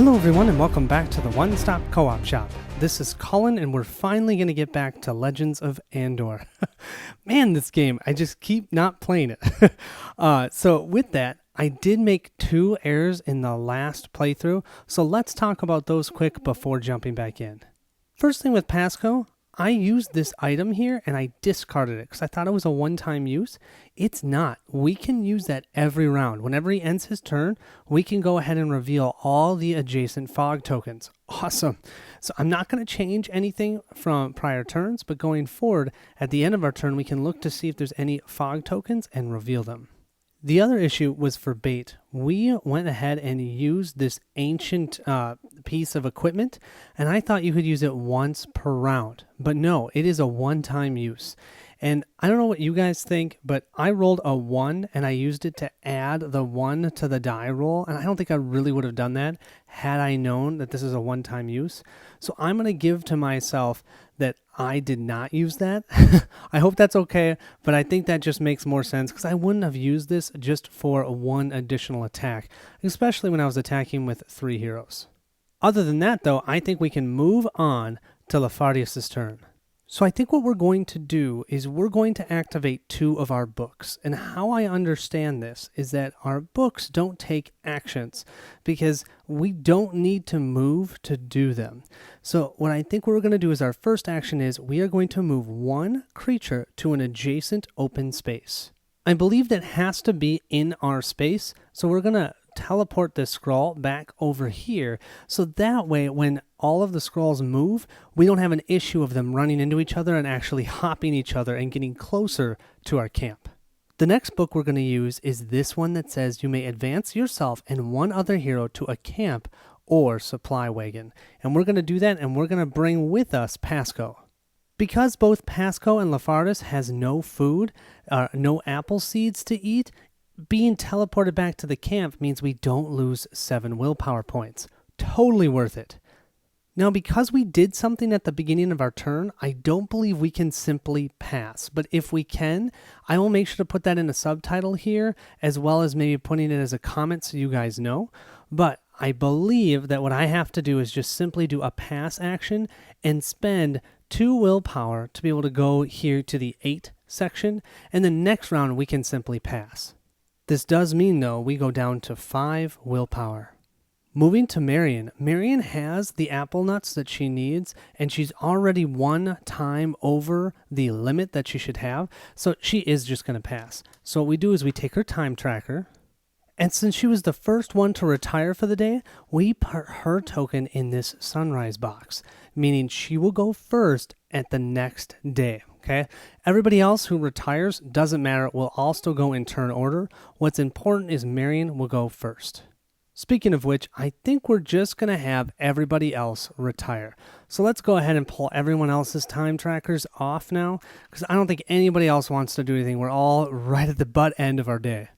Hello everyone and welcome back to the One Stop Co-op Shop. This is Colin and we're finally going to get back to Legends of Andor. Man, this game, I just keep not playing it. So with that, I did make 2 errors in the last playthrough, so let's talk about those quick before jumping back in. First thing with Pasco, I used this item here and I discarded it because I thought it was a one-time use. It's not. We can use that every round. Whenever he ends his turn, we can go ahead and reveal all the adjacent fog tokens. Awesome. So I'm not going to change anything from prior turns, but going forward, at the end of our turn, we can look to see if there's any fog tokens and reveal them. The other issue was for bait. We went ahead and used this ancient piece of equipment, and I thought you could use it once per round. But no, it is a one-time use. And I don't know what you guys think, but I rolled a 1, and I used it to add the 1 to the die roll, and I don't think I really would have done that had I known that this is a one-time use. So I'm going to give to myself that I did not use that. I hope that's okay, but I think that just makes more sense because I wouldn't have used this just for 1 additional attack, especially when I was attacking with 3 heroes. Other than that, though, I think we can move on to Lafardius' turn. So I think what we're going to do is we're going to activate 2 of our books. And how I understand this is that our books don't take actions because we don't need to move to do them. So what I think we're going to do is our first action is we are going to move 1 creature to an adjacent open space. I believe that has to be in our space. So we're going to teleport this scroll back over here so that way when all of the scrolls move, we don't have an issue of them running into each other and actually hopping each other and getting closer to our camp. The next book we're going to use is this one that says you may advance yourself and 1 other hero to a camp or supply wagon. And we're going to do that and we're going to bring with us Pasco. Because both Pasco and Lafardius has no food, no apple seeds to eat, being teleported back to the camp means we don't lose 7 willpower points. Totally worth it. Now, because we did something at the beginning of our turn, I don't believe we can simply pass. But if we can, I will make sure to put that in a subtitle here, as well as maybe putting it as a comment so you guys know. But I believe that what I have to do is just simply do a pass action and spend 2 willpower to be able to go here to the 8 section. And the next round, we can simply pass. This does mean, though, we go down to 5 willpower. Moving to Marion. Marion has the apple nuts that she needs, and she's already 1 time over the limit that she should have, so she is just going to pass. So what we do is we take her time tracker, and since she was the first one to retire for the day, we put her token in this sunrise box, meaning she will go first at the next day. Okay, everybody else who retires, doesn't matter, will all still go in turn order. What's important is Marion will go first. Speaking of which, I think we're just going to have everybody else retire. So let's go ahead and pull everyone else's time trackers off now, because I don't think anybody else wants to do anything. We're all right at the butt end of our day.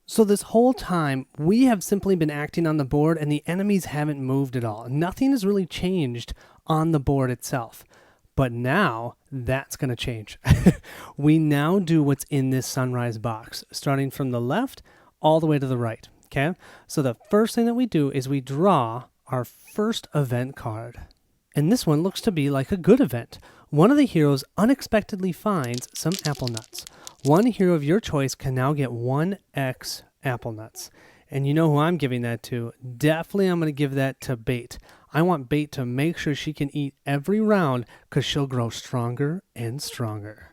So this whole time, we have simply been acting on the board, and the enemies haven't moved at all. Nothing has really changed on the board itself. But now, that's going to change. We now do what's in this sunrise box, starting from the left all the way to the right. Okay? So the first thing that we do is we draw our first event card. And this one looks to be like a good event. One of the heroes unexpectedly finds some apple nuts. 1 hero of your choice can now get 1x apple nuts. And you know who I'm giving that to? Definitely I'm going to give that to Bait. I want Bait to make sure she can eat every round because she'll grow stronger and stronger.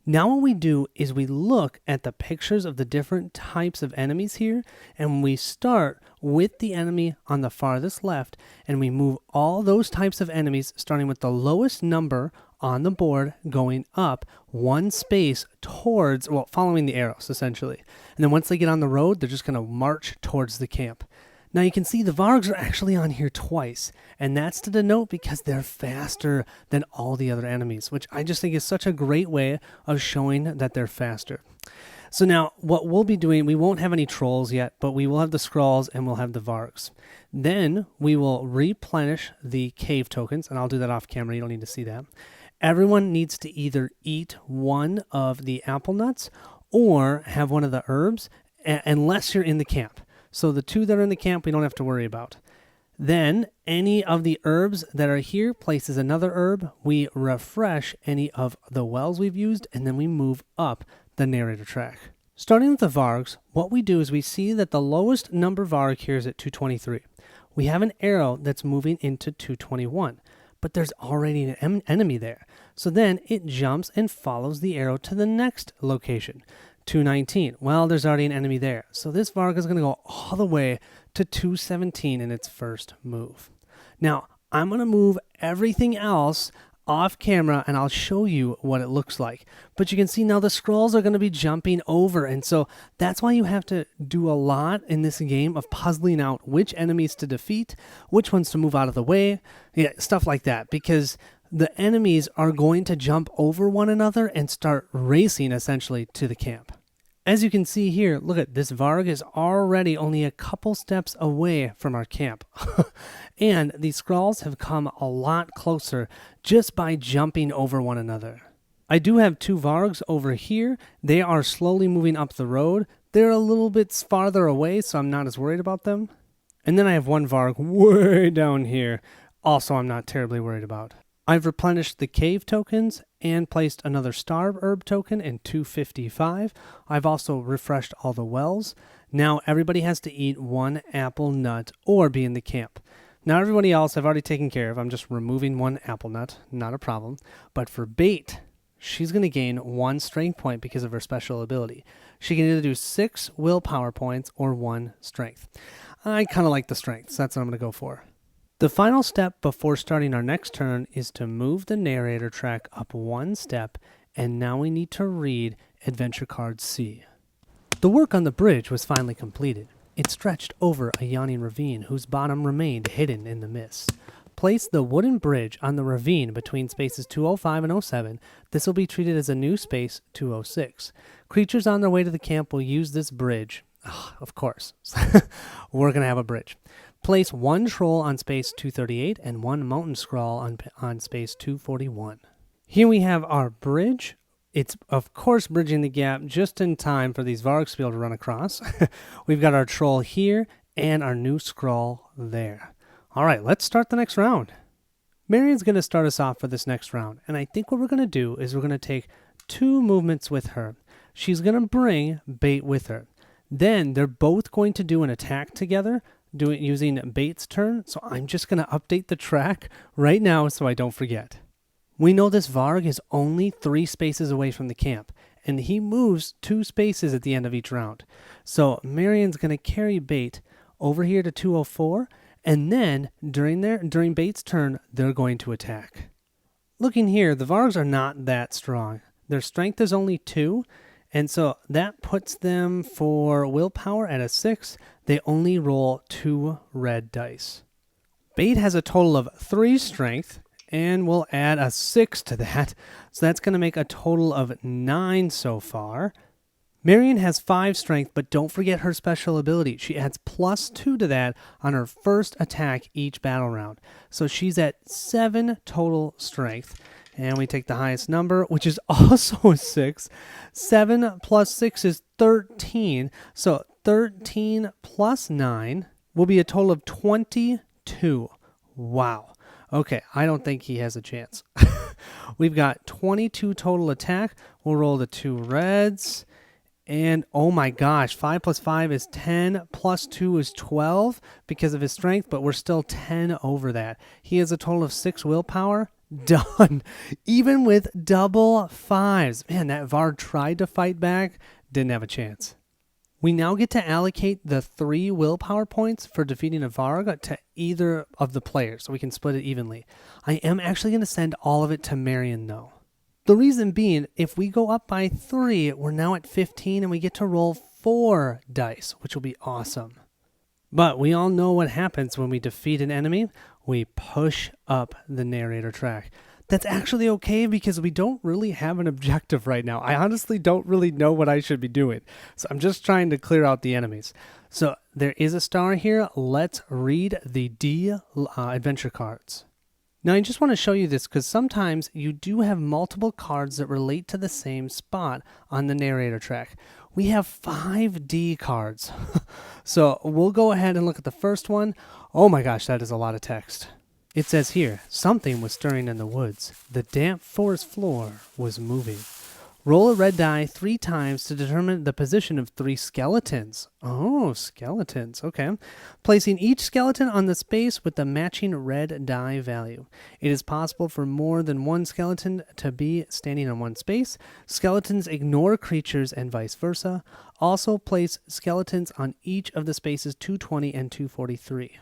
Now what we do is we look at the pictures of the different types of enemies here, and we start with the enemy on the farthest left, and we move all those types of enemies starting with the lowest number on the board going up 1 space towards, well, following the arrows essentially. And then once they get on the road, they're just going to march towards the camp. Now you can see the Vargs are actually on here twice, and that's to denote because they're faster than all the other enemies, which I just think is such a great way of showing that they're faster. So now what we'll be doing, we won't have any trolls yet, but we will have the Skrulls and we'll have the Vargs. Then we will replenish the cave tokens, and I'll do that off camera, you don't need to see that. Everyone needs to either eat 1 of the apple nuts or have 1 of the herbs, unless you're in the camp. So the 2 that are in the camp, we don't have to worry about. Then any of the herbs that are here places another herb. We refresh any of the wells we've used, and then we move up the narrator track. Starting with the Vargs, what we do is we see that the lowest number Varg here is at 223. We have an arrow that's moving into 221, but there's already an enemy there. So then it jumps and follows the arrow to the next location, 219. Well, there's already an enemy there. So this Varg is going to go all the way to 217 in its first move. Now, I'm going to move everything else off camera and I'll show you what it looks like. But you can see now the scrolls are going to be jumping over. And so that's why you have to do a lot in this game of puzzling out which enemies to defeat, which ones to move out of the way, stuff like that. Because the enemies are going to jump over one another and start racing essentially to the camp. As you can see here, look at this Varg is already only a couple steps away from our camp. And these scrolls have come a lot closer just by jumping over one another. I do have 2 Vargs over here. They are slowly moving up the road. They're a little bit farther away, so I'm not as worried about them. And then I have 1 Varg way down here. Also, I'm not terribly worried about. I've replenished the cave tokens and placed another starve herb token in 255. I've also refreshed all the wells. Now everybody has to eat 1 apple nut or be in the camp. Now everybody else I've already taken care of. I'm just removing 1 apple nut, not a problem. But for Bait, she's going to gain 1 strength point because of her special ability. She can either do 6 willpower points or 1 strength. I kind of like the strength, so that's what I'm going to go for. The final step before starting our next turn is to move the narrator track up 1 step, and now we need to read Adventure Card C. The work on the bridge was finally completed. It stretched over a yawning ravine whose bottom remained hidden in the mist. Place the wooden bridge on the ravine between spaces 205 and 07. This will be treated as a new space 206. Creatures on their way to the camp will use this bridge. Of course, we're going to have a bridge. Place 1 troll on space 238 and 1 mountain scroll on space 241. Here we have our bridge. It's, of course, bridging the gap just in time for these Vargs to be able to run across. We've got our troll here and our new scroll there. All right, let's start the next round. Marian's going to start us off for this next round, and I think what we're going to do is we're going to take 2 movements with her. She's going to bring Bait with her. Then they're both going to do an attack together, using Bait's turn, so I'm just going to update the track right now so I don't forget. We know this Varg is only 3 spaces away from the camp, and he moves 2 spaces at the end of each round. So Marian's going to carry Bait over here to 204, and then during Bait's turn, they're going to attack. Looking here, the Vargs are not that strong. Their strength is only 2, and so that puts them for willpower at a 6. They only roll 2 red dice. Bait has a total of 3 strength, and we'll add a 6 to that. So that's going to make a total of 9 so far. Marian has 5 strength, but don't forget her special ability. She adds +2 to that on her first attack each battle round. So she's at 7 total strength. And we take the highest number, which is also a 6. 7 plus 6 is 13. So 13 plus 9 will be a total of 22. Wow. Okay, I don't think he has a chance. We've got 22 total attack. We'll roll the 2 reds. And oh my gosh, 5 plus 5 is 10, plus 2 is 12 because of his strength, but we're still 10 over that. He has a total of 6 willpower. Done. Even with double 5s. Man, that Varg tried to fight back, didn't have a chance. We now get to allocate the 3 willpower points for defeating a Varg to either of the players, so we can split it evenly. I am actually going to send all of it to Marian, though. The reason being, if we go up by 3, we're now at 15, and we get to roll 4 dice, which will be awesome. But we all know what happens when we defeat an enemy. We push up the narrator track. That's actually okay because we don't really have an objective right now. I honestly don't really know what I should be doing. So I'm just trying to clear out the enemies. So there is a star here. Let's read the D adventure cards. Now, I just want to show you this because sometimes you do have multiple cards that relate to the same spot on the narrator track. We have 5D cards. So we'll go ahead and look at the first one. Oh my gosh, that is a lot of text. It says here, something was stirring in the woods. The damp forest floor was moving. Roll a red die 3 times to determine the position of 3 skeletons. Oh, skeletons. Okay. Placing each skeleton on the space with the matching red die value. It is possible for more than one skeleton to be standing on one space. Skeletons ignore creatures and vice versa. Also place skeletons on each of the spaces 220 and 243.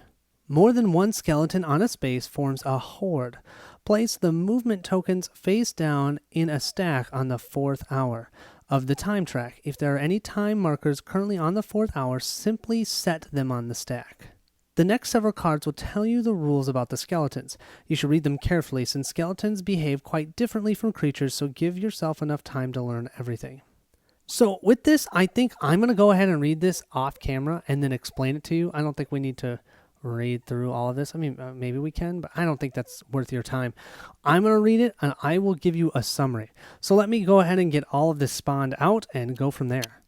More than one skeleton on a space forms a horde. Place the movement tokens face down in a stack on the 4th hour of the time track. If there are any time markers currently on the 4th hour, simply set them on the stack. The next several cards will tell you the rules about the skeletons. You should read them carefully since skeletons behave quite differently from creatures, so give yourself enough time to learn everything. So with this, I think I'm going to go ahead and read this off camera and then explain it to you. I don't think we need to read through all of this. I mean, maybe we can, but I don't think that's worth your time. I'm going to read it and I will give you a summary. So let me go ahead and get all of this spawned out and go from there.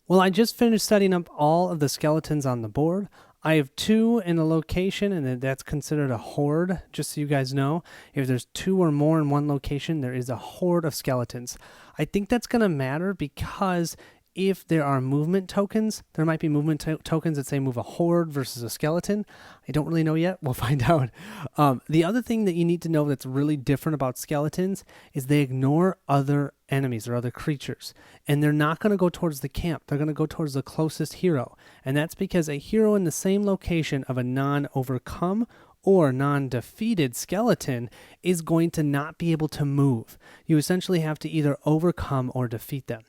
Well, I just finished setting up all of the skeletons on the board. I have 2 in a location, and that's considered a horde, just so you guys know. If there's 2 or more in one location, there is a horde of skeletons. I think that's going to matter because if there are movement tokens, there might be movement tokens that say move a horde versus a skeleton. I don't really know yet. We'll find out. The other thing that you need to know that's really different about skeletons is they ignore other enemies or other creatures. And they're not going to go towards the camp. They're going to go towards the closest hero. And that's because a hero in the same location of a non-overcome or non-defeated skeleton is going to not be able to move. You essentially have to either overcome or defeat them.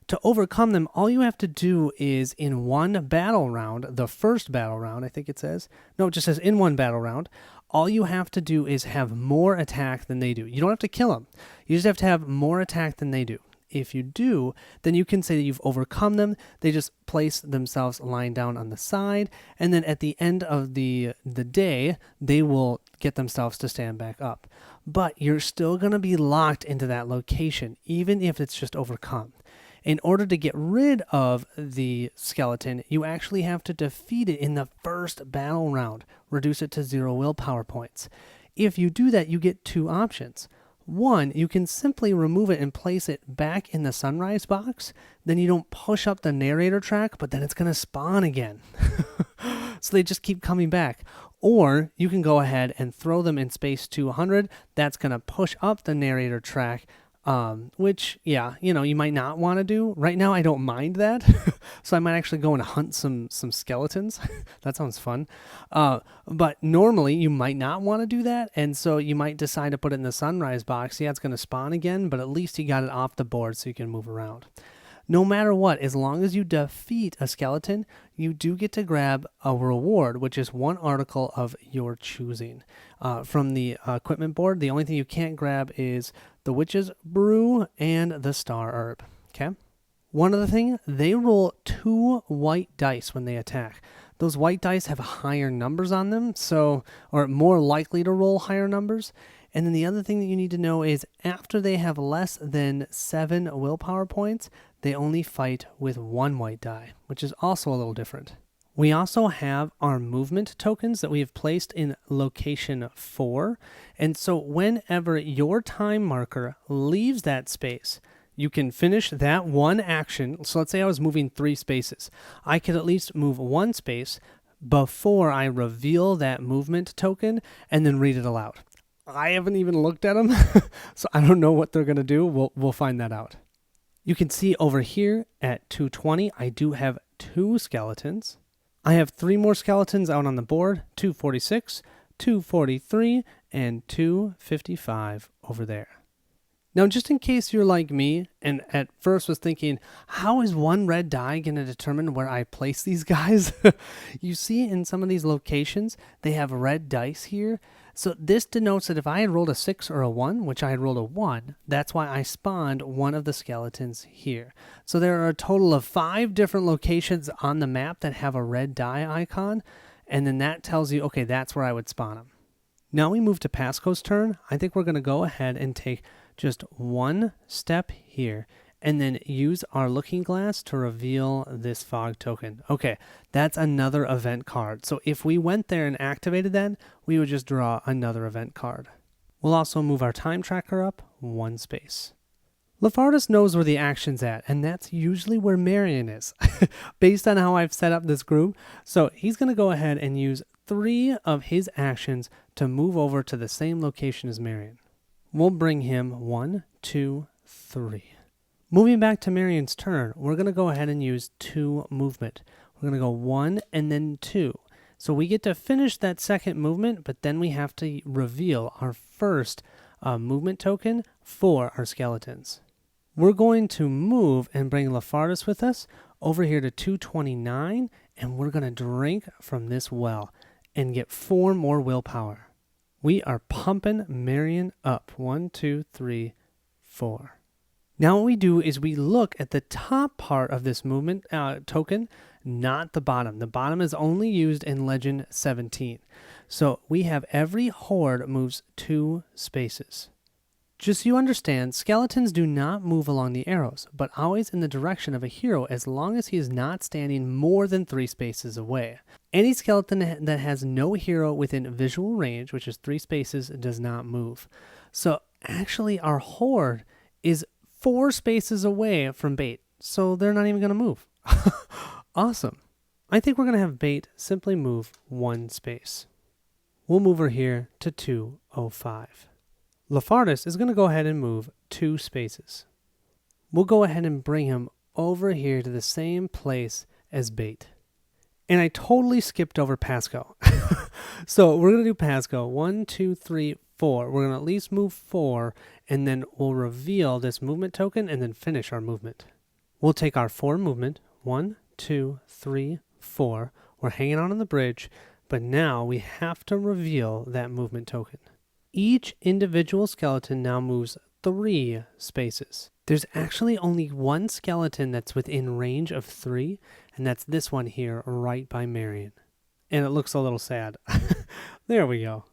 To overcome them, all you have to do is in one battle round, the first battle round, I think it says. No, it just says in one battle round. All you have to do is have more attack than they do. You don't have to kill them. You just have to have more attack than they do. If you do, then you can say that you've overcome them. They just place themselves lying down on the side, and then at the end of the day, they will get themselves to stand back up. But you're still going to be locked into that location, even if it's just overcome. In order to get rid of the skeleton, you actually have to defeat it in the first battle round. Reduce it to 0 willpower points. If you do that, you get 2 options. One, you can simply remove it and place it back in the sunrise box. Then you don't push up the narrator track, but then it's going to spawn again. So they just keep coming back. Or you can go ahead and throw them in space 200. That's going to push up the narrator track. Which, yeah, you might not want to do. Right now, I don't mind that. So I might actually go and hunt some skeletons. That sounds fun. But normally, you might not want to do that. And so you might decide to put it in the sunrise box. Yeah, it's going to spawn again, but at least you got it off the board so you can move around. No matter what, as long as you defeat a skeleton, you do get to grab a reward, which is 1 article of your choosing. From the equipment board, the only thing you can't grab is the witch's brew and the star herb. Okay. One other thing, they roll 2 white dice when they attack. Those white dice have higher numbers on them, or more likely to roll higher numbers. And then the other thing that you need to know is after they have less than 7 willpower points, they only fight with 1 white die, which is also a little different. We also have our movement tokens that we have placed in location 4. And so whenever your time marker leaves that space, you can finish that one action. So let's say I was moving 3 spaces. I could at least move 1 space before I reveal that movement token and then read it aloud. I haven't even looked at them, so I don't know what they're going to do. We'll find that out. You can see over here at 220, I do have 2 skeletons. I have 3 more skeletons out on the board, 246, 243, and 255 over there. Now, just in case you're like me and at first was thinking, how is 1 red die going to determine where I place these guys? You see in some of these locations, they have red dice here. So this denotes that if I had rolled a 6 or a 1, which I had rolled a 1, that's why I spawned one of the skeletons here. So there are a total of 5 different locations on the map that have a red die icon, and then that tells you, okay, that's where I would spawn them. Now we move to Pasco's turn. I think we're going to go ahead and take just one step here and then use our looking glass to reveal this fog token. Okay, that's another event card. So if we went there and activated that, we would just draw another event card. We'll also move our time tracker up 1 space. Lafardis knows where the action's at, and that's usually where Marion is, based on how I've set up this group. So he's going to go ahead and use 3 of his actions to move over to the same location as Marion. We'll bring him 1, 2, 3. Moving back to Marion's turn, we're going to go ahead and use 2 movement. We're going to go 1 and then 2. So we get to finish that second movement, but then we have to reveal our first movement token for our skeletons. We're going to move and bring Lafardis with us over here to 229, and we're going to drink from this well and get 4 more willpower. We are pumping Marion up. 1, 2, 3, 4. Now what we do is we look at the top part of this movement token, not the bottom. The bottom is only used in Legend 17. So we have every horde moves 2 spaces. Just so you understand, skeletons do not move along the arrows, but always in the direction of a hero as long as he is not standing more than 3 spaces away. Any skeleton that has no hero within visual range, which is 3 spaces, does not move. So actually our horde is 4 spaces away from bait, so they're not even going to move. Awesome. I think we're going to have bait simply move 1 space. We'll move her here to 205. Lafardis is going to go ahead and move 2 spaces. We'll go ahead and bring him over here to the same place as bait. And I totally skipped over Pasco. So we're going to do Pasco. 1, 2, 3, 4. We're going to at least move 4, and then we'll reveal this movement token and then finish our movement. We'll take our 4 movement. 1, 2, 3, 4. We're hanging on the bridge, but now we have to reveal that movement token. Each individual skeleton now moves 3 spaces. There's actually only 1 skeleton that's within range of 3, and that's this one here right by Marion. And it looks a little sad. There we go.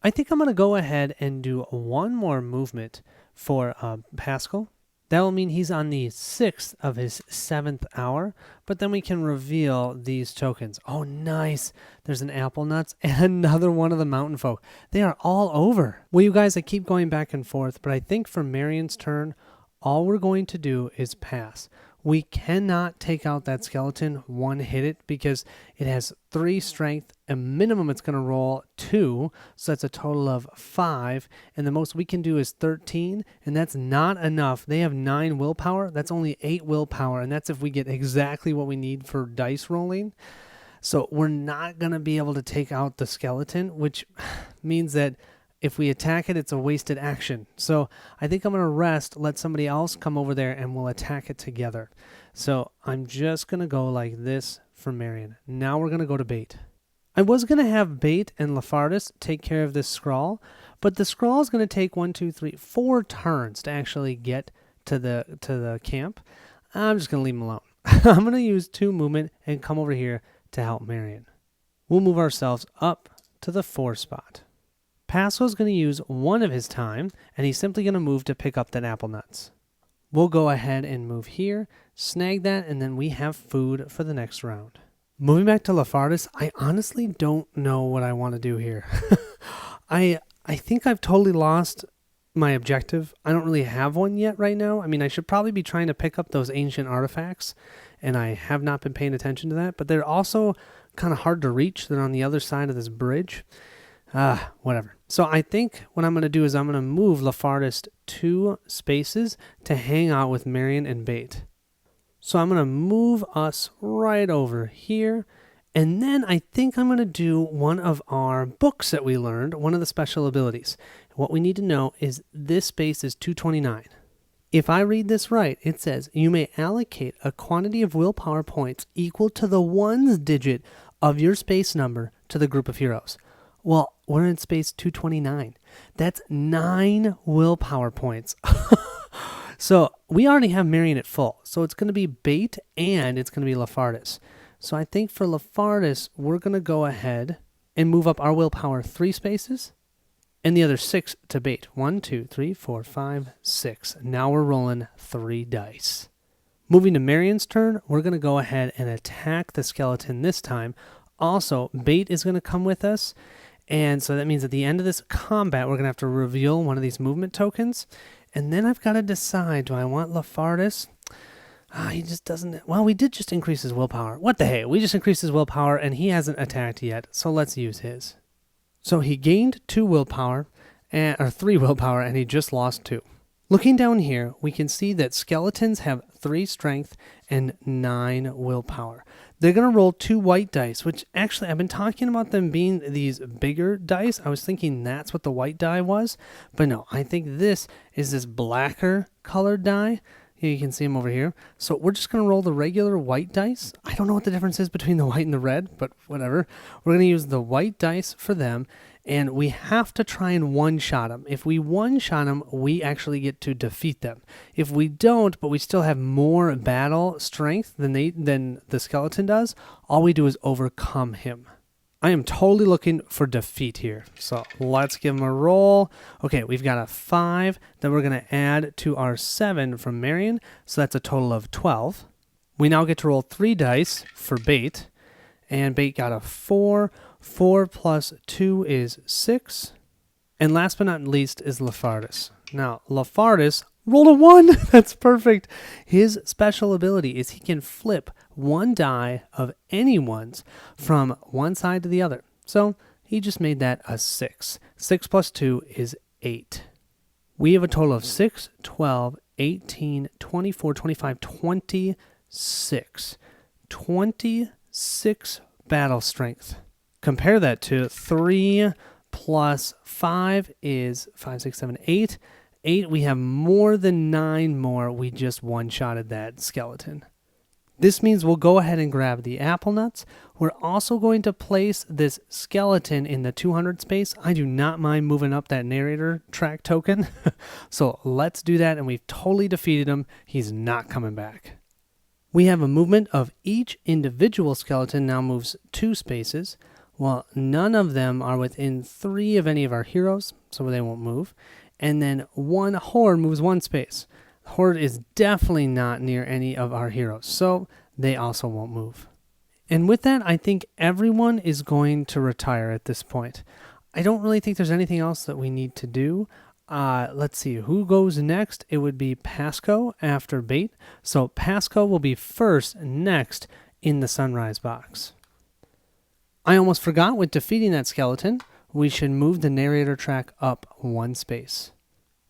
I think I'm going to go ahead and do 1 more movement for Pascal. That will mean he's on the 6th of his 7th hour, but then we can reveal these tokens. Oh, nice. There's an apple nuts and another one of the mountain folk. They are all over. Well, you guys, I keep going back and forth, but I think for Marion's turn, all we're going to do is pass. We cannot take out that skeleton, hit it, because it has 3 strength. A minimum it's going to roll 2, so that's a total of 5. And the most we can do is 13, and that's not enough. They have 9 willpower. That's only 8 willpower, and that's if we get exactly what we need for dice rolling. So we're not going to be able to take out the skeleton, which means that if we attack it, it's a wasted action. So I think I'm going to rest, let somebody else come over there, and we'll attack it together. So I'm just going to go like this for Marion. Now we're going to go to bait. I was going to have bait and Lafardis take care of this scrawl, but the scrawl is going to take 4 turns to actually get to the camp. I'm just going to leave him alone. I'm going to use 2 movement and come over here to help Marion. We'll move ourselves up to the 4 spot. Pasco's going to use 1 of his time, and he's simply going to move to pick up that apple nuts. We'll go ahead and move here, snag that, and then we have food for the next round. Moving back to Lafardis, I honestly don't know what I want to do here. I think I've totally lost my objective. I don't really have one yet right now. I mean, I should probably be trying to pick up those ancient artifacts, and I have not been paying attention to that, but they're also kind of hard to reach. They're on the other side of this bridge. Whatever. So I think what I'm going to do is I'm going to move Lafardis 2 spaces to hang out with Marion and Bait. So I'm going to move us right over here. And then I think I'm going to do one of our books that we learned, one of the special abilities. What we need to know is this space is 229. If I read this right, it says you may allocate a quantity of willpower points equal to the 1s digit of your space number to the group of heroes. Well, we're in space 229. That's 9 willpower points. So we already have Marion at full. So it's going to be Bait and it's going to be Lafardis. So I think for Lafardis, we're going to go ahead and move up our willpower 3 spaces and the other 6 to Bait. 1, 2, 3, 4, 5, 6. Now we're rolling 3 dice. Moving to Marion's turn, we're going to go ahead and attack the skeleton this time. Also, Bait is going to come with us. And so that means at the end of this combat, we're going to have to reveal one of these movement tokens. And then I've got to decide, do I want Lafardis? He just doesn't... Well, we did just increase his willpower. What the hey? We just increased his willpower, and he hasn't attacked yet. So let's use his. So he gained 2 willpower, or 3 willpower, and he just lost 2. Looking down here, we can see that skeletons have 3 strength and 9 willpower. They're going to roll 2 white dice, which actually I've been talking about them being these bigger dice. I was thinking that's what the white die was, but no, I think this is this blacker colored die. Here you can see them over here. So we're just going to roll the regular white dice. I don't know what the difference is between the white and the red, but whatever. We're going to use the white dice for them. And we have to try and one-shot them. If we one-shot them, we actually get to defeat them. If we don't, but we still have more battle strength than the skeleton does, all we do is overcome him. I am totally looking for defeat here. So let's give him a roll. Okay, we've got a 5 that we're going to add to our 7 from Marion. So that's a total of 12. We now get to roll 3 dice for Bait. And Bait got a 4. 4 plus 2 is 6. And last but not least is Lafardis. Now, Lafardis rolled a 1. That's perfect. His special ability is he can flip 1 die of anyone's from one side to the other. So he just made that a 6. 6 plus 2 is 8. We have a total of 6, 12, 18, 24, 25, 26. 26 battle strength. Compare that to 3 plus 5 is 5, 6, 7, 8. 8, we have more than 9 more. We just one-shotted that skeleton. This means we'll go ahead and grab the apple nuts. We're also going to place this skeleton in the 200 space. I do not mind moving up that narrator track token. So let's do that, and we've totally defeated him. He's not coming back. We have a movement of each individual skeleton now moves 2 spaces. Well, none of them are within 3 of any of our heroes, so they won't move. And then 1 horde moves 1 space. Horde is definitely not near any of our heroes, so they also won't move. And with that, I think everyone is going to retire at this point. I don't really think there's anything else that we need to do. Let's see, who goes next? It would be Pasco after Bait. So Pasco will be first next in the sunrise box. I almost forgot, with defeating that skeleton, we should move the narrator track up 1 space.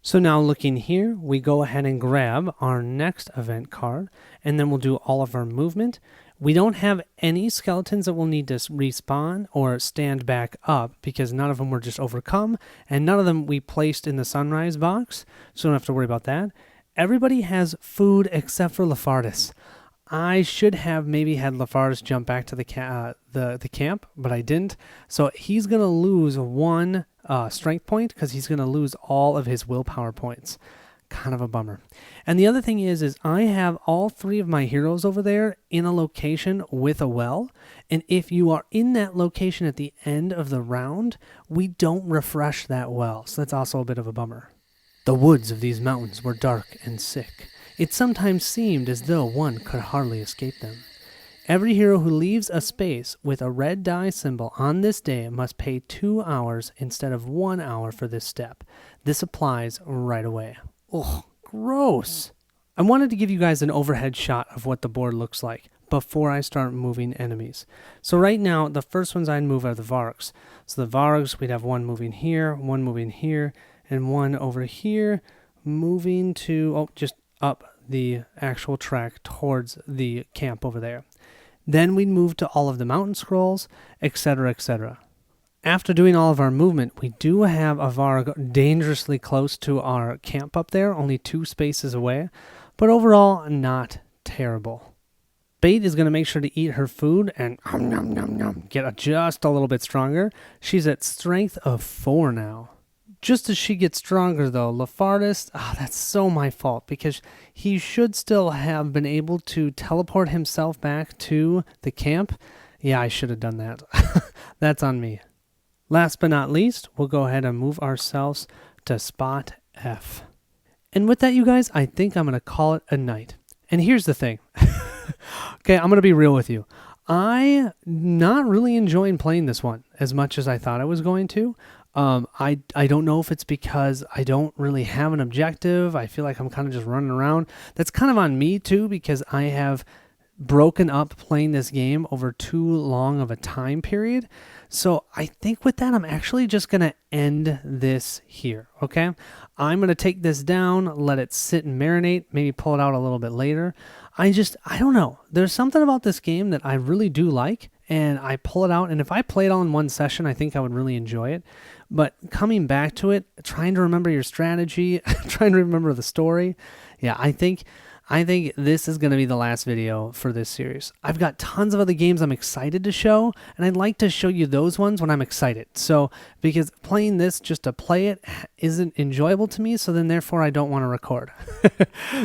So now looking here, we go ahead and grab our next event card, and then we'll do all of our movement. We don't have any skeletons that will need to respawn or stand back up because none of them were just overcome, and none of them we placed in the sunrise box, so don't have to worry about that. Everybody has food except for Lafardis. I should have maybe had Lafardis jump back to the camp, but I didn't. So he's going to lose 1 strength point because he's going to lose all of his willpower points. Kind of a bummer. And the other thing is I have all 3 of my heroes over there in a location with a well. And if you are in that location at the end of the round, we don't refresh that well. So that's also a bit of a bummer. The woods of these mountains were dark and sick. It sometimes seemed as though one could hardly escape them. Every hero who leaves a space with a red die symbol on this day must pay 2 hours instead of 1 hour for this step. This applies right away. Ugh, gross. I wanted to give you guys an overhead shot of what the board looks like before I start moving enemies. So right now, the first ones I'd move are the Vargs. So the Vargs, we'd have 1 moving here, 1 moving here, and 1 over here, moving to, just up the actual track towards the camp over there. Then we'd move to all of the mountain scrolls, etc., etc. After doing all of our movement, we do have a Varg dangerously close to our camp up there, only 2 spaces away, but overall not terrible. Bait is going to make sure to eat her food and get just a little bit stronger. She's at strength of 4 now. Just as she gets stronger, though, Lafardis, that's so my fault, because he should still have been able to teleport himself back to the camp. Yeah, I should have done that. That's on me. Last but not least, we'll go ahead and move ourselves to spot F. And with that, you guys, I think I'm going to call it a night. And here's the thing. Okay, I'm going to be real with you. I'm not really enjoying playing this one as much as I thought I was going to. I don't know if it's because I don't really have an objective. I feel like I'm kind of just running around. That's kind of on me too, because I have broken up playing this game over too long of a time period. So I think with that, I'm actually just going to end this here, okay? I'm going to take this down, let it sit and marinate, maybe pull it out a little bit later. I don't know. There's something about this game that I really do like, and I pull it out, and if I play it all in one session, I think I would really enjoy it. But coming back to it, trying to remember your strategy, trying to remember the story, yeah, I think this is going to be the last video for this series. I've got tons of other games I'm excited to show, and I'd like to show you those ones when I'm excited. So, because playing this just to play it isn't enjoyable to me, so then therefore I don't want to record.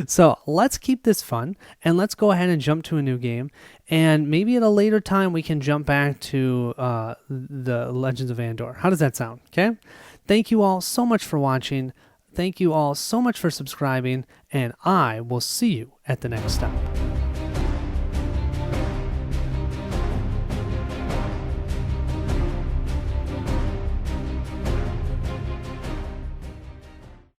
So, let's keep this fun, and let's go ahead and jump to a new game, and maybe at a later time we can jump back to the Legends of Andor. How does that sound? Okay? Thank you all so much for watching. Thank you all so much for subscribing, and I will see you at the next stop.